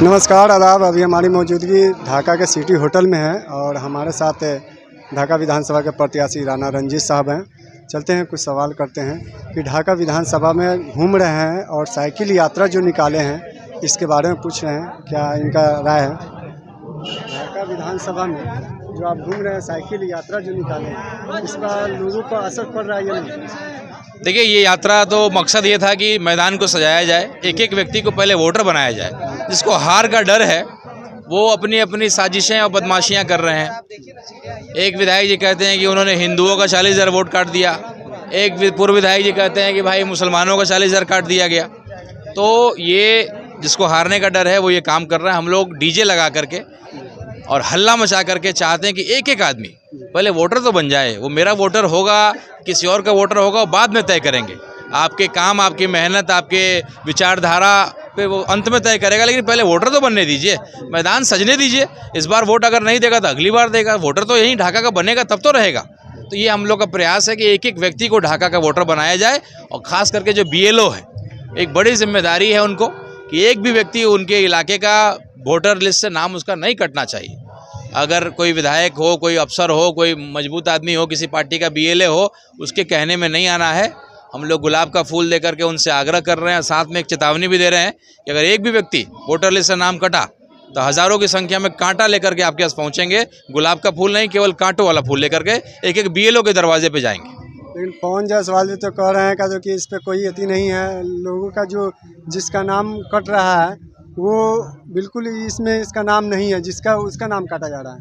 नमस्कार आदाब। अभी हमारी मौजूदगी ढाका के सिटी होटल में है और हमारे साथ ढाका विधानसभा के प्रत्याशी राणा रंजीत साहब हैं। चलते हैं, कुछ सवाल करते हैं कि ढाका विधानसभा में घूम रहे हैं और साइकिल यात्रा जो निकाले हैं इसके बारे में पूछ रहे हैं, क्या इनका राय है। ढाका विधानसभा में जो आप घूम रहे हैं, साइकिल यात्रा जो निकाले हैं, इस पर लोगों पर असर पड़ रहा है या नहीं? देखिए, ये यात्रा तो मकसद ये था कि मैदान को सजाया जाए, एक एक व्यक्ति को पहले वोटर बनाया जाए। जिसको हार का डर है वो अपनी अपनी साजिशें और बदमाशियां कर रहे हैं। एक विधायक जी कहते हैं कि उन्होंने हिंदुओं का 40,000 वोट काट दिया, एक पूर्व विधायक जी कहते हैं कि भाई मुसलमानों का 40,000 काट दिया गया। तो ये जिसको हारने का डर है वो ये काम कर रहा है। हम लोग डीजे लगा करके और हल्ला मचा करके चाहते हैं कि एक एक आदमी पहले वोटर तो बन जाए। वो मेरा वोटर होगा, किसी और का वोटर होगा, बाद में तय करेंगे। आपके काम, आपकी मेहनत, आपके विचारधारा पे वो अंत में तय करेगा, लेकिन पहले वोटर तो बनने दीजिए, मैदान सजने दीजिए। इस बार वोट अगर नहीं देगा तो अगली बार देगा। वोटर तो यहीं ढाका का बनेगा तब तो रहेगा। तो ये हम लोग का प्रयास है कि एक एक व्यक्ति को ढाका का वोटर बनाया जाए। और ख़ास करके जो BLO है, एक बड़ी जिम्मेदारी है उनको कि एक भी व्यक्ति उनके इलाके का वोटर लिस्ट से नाम उसका नहीं कटना चाहिए। अगर कोई विधायक हो, कोई अफसर हो, कोई मजबूत आदमी हो, किसी पार्टी का BLA हो, उसके कहने में नहीं आना है। हम लोग गुलाब का फूल दे करके उनसे आग्रह कर रहे हैं, साथ में एक चेतावनी भी दे रहे हैं कि अगर एक भी व्यक्ति वोटर लिस्ट से नाम कटा तो हज़ारों की संख्या में कांटा लेकर के आपके पास पहुंचेंगे। गुलाब का फूल नहीं, केवल कांटों वाला फूल लेकर के एक एक BLO के दरवाजे पे जाएंगे। लेकिन पवन जायसवाल जी तो कह रहे हैं कि इस पर कोई यति नहीं है। लोगों का जो जिसका नाम कट रहा है वो बिल्कुल इसमें इसका नाम नहीं है, जिसका उसका नाम काटा जा रहा है।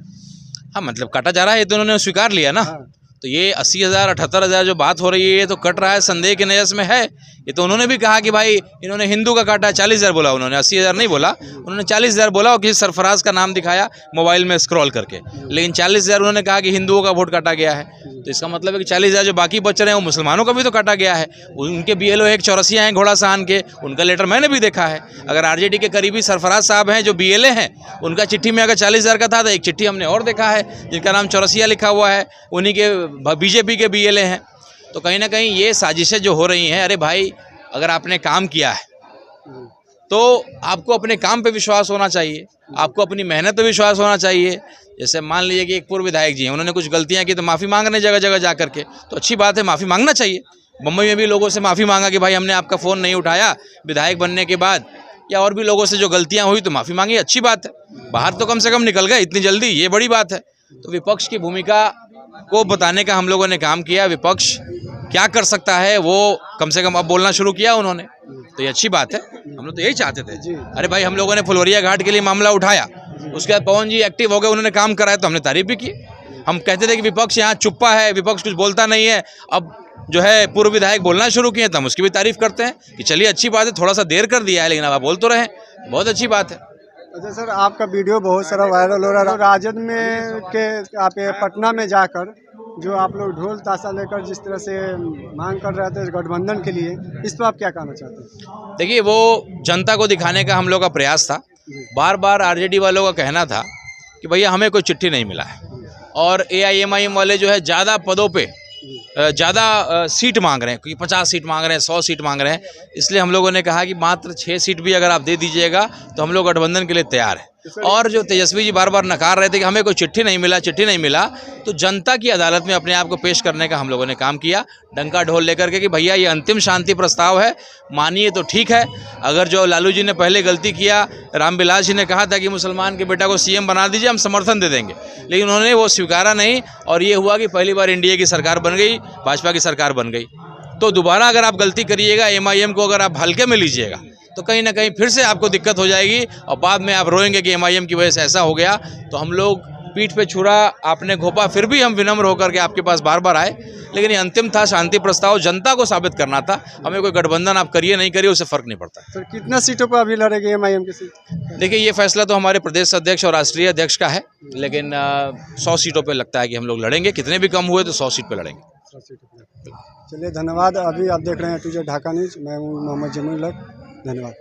हाँ, मतलब काटा जा रहा है, ये तो उन्होंने स्वीकार लिया ना। हाँ। तो ये 80,000 78,000 जो बात हो रही है, ये तो कट रहा है, संदेह के नजर में है। ये तो उन्होंने भी कहा कि भाई इन्होंने हिंदू का काटा, 40,000 बोला उन्होंने, 80,000 नहीं बोला, उन्होंने 40,000 बोला और किसी सरफराज का नाम दिखाया मोबाइल में स्क्रॉल करके। लेकिन 40,000 उन्होंने कहा कि हिंदुओं का वोट काटा गया है। तो इसका मतलब है कि 40,000 जो बाकी बच रहे हैं वो मुसलमानों का भी तो काटा गया है। उनके BLO एक चौरसिया हैं घोड़ा सहन के, उनका लेटर मैंने भी देखा है। अगर RJD के करीबी सरफराज साहब हैं जो BLA हैं, उनका चिट्ठी में अगर 40,000 का था तो एक चिट्ठी हमने और देखा है जिनका नाम चौरसिया लिखा हुआ है, उन्हीं के BJP के BLA हैं। तो कहीं ना कहीं ये साजिशें जो हो रही हैं, अरे भाई अगर आपने काम किया है तो आपको अपने काम पे विश्वास होना चाहिए, आपको अपनी मेहनत पे विश्वास होना चाहिए। जैसे मान लीजिए कि एक पूर्व विधायक जी हैं, उन्होंने कुछ गलतियां की तो माफ़ी मांग रहे हैं जगह जगह जा करके, तो अच्छी बात है, माफ़ी मांगना चाहिए। मुंबई में भी लोगों से माफ़ी मांगा कि भाई हमने आपका फ़ोन नहीं उठाया विधायक बनने के बाद, या और भी लोगों से जो गलतियाँ हुई तो माफ़ी मांगी, अच्छी बात है। बाहर तो कम से कम निकल गए इतनी जल्दी, ये बड़ी बात है। तो विपक्ष की भूमिका को बताने का हम लोगों ने काम किया। विपक्ष क्या कर सकता है वो कम से कम अब बोलना शुरू किया उन्होंने, तो ये अच्छी बात है। हम लोग तो यही चाहते थे। अरे भाई, हम लोगों ने फुलवरिया घाट के लिए मामला उठाया, उसके बाद पवन जी एक्टिव हो गए, उन्होंने काम कराया तो हमने तारीफ भी की। हम कहते थे कि विपक्ष यहाँ चुप्पा है, विपक्ष कुछ बोलता नहीं है। अब जो है पूर्व विधायक बोलना शुरू किए तो हम उसकी भी तारीफ करते हैं कि चलिए अच्छी बात है, थोड़ा सा देर कर दिया है लेकिन अब आप बोल तो रहे, बहुत अच्छी बात है। अच्छा सर, आपका वीडियो बहुत सारा वायरल हो रहा है। राजद में के आप पटना में जाकर जो आप लोग ढोल ताशा लेकर जिस तरह से मांग कर रहे थे गठबंधन के लिए, इस पर आप क्या कहना चाहते हैं? देखिए, वो जनता को दिखाने का हम लोग का प्रयास था। बार बार RJD वालों का कहना था कि भैया हमें कोई चिट्ठी नहीं मिला है, और AIMIM वाले जो है ज़्यादा पदों पे ज़्यादा सीट मांग रहे हैं, क्योंकि 50 सीट मांग रहे हैं, 100 सीट मांग रहे हैं। इसलिए हम लोगों ने कहा कि मात्र 6 सीट भी अगर आप दे दीजिएगा तो हम लोग गठबंधन के लिए तैयार हैं। और जो तेजस्वी जी बार बार नकार रहे थे कि हमें कोई चिट्ठी नहीं मिला, चिट्ठी नहीं मिला, तो जनता की अदालत में अपने आप को पेश करने का हम लोगों ने काम किया, डंका ढोल लेकर के कि भैया ये अंतिम शांति प्रस्ताव है, मानिए तो ठीक है। अगर जो लालू जी ने पहले गलती किया, रामविलास जी ने कहा था कि मुसलमान के बेटा को CM बना दीजिए, हम समर्थन दे देंगे, लेकिन उन्होंने वो स्वीकारा नहीं। और ये हुआ कि पहली बार NDA की सरकार बन गई, भाजपा की सरकार बन गई। तो दोबारा अगर आप गलती करिएगा, MIM को अगर आप हल्के में लीजिएगा तो कहीं ना कहीं फिर से आपको दिक्कत हो जाएगी और बाद में आप रोएंगे कि MIM की वजह से ऐसा हो गया। तो हम लोग पीठ पे छुरा आपने घोपा, फिर भी हम विनम्र होकर के आपके पास बार बार आए, लेकिन ये अंतिम था शांति प्रस्ताव, जनता को साबित करना था। हमें कोई गठबंधन आप करिए नहीं करिए उससे फर्क नहीं पड़ता। सर, कितना सीटों पर अभी लड़ेगी MIM की सीट? देखिए, ये फैसला तो हमारे प्रदेश अध्यक्ष और राष्ट्रीय अध्यक्ष का है, लेकिन 100 सीटों पर लगता है कि हम लोग लड़ेंगे। कितने भी कम हुए तो 100 सीट पर लड़ेंगे। 100 सीटों पर। चलिए, धन्यवाद। अभी आप देख रहे हैं टूजे ढाका न्यूज़, मैं हूँ मोहम्मद जमील हक। धन्यवाद।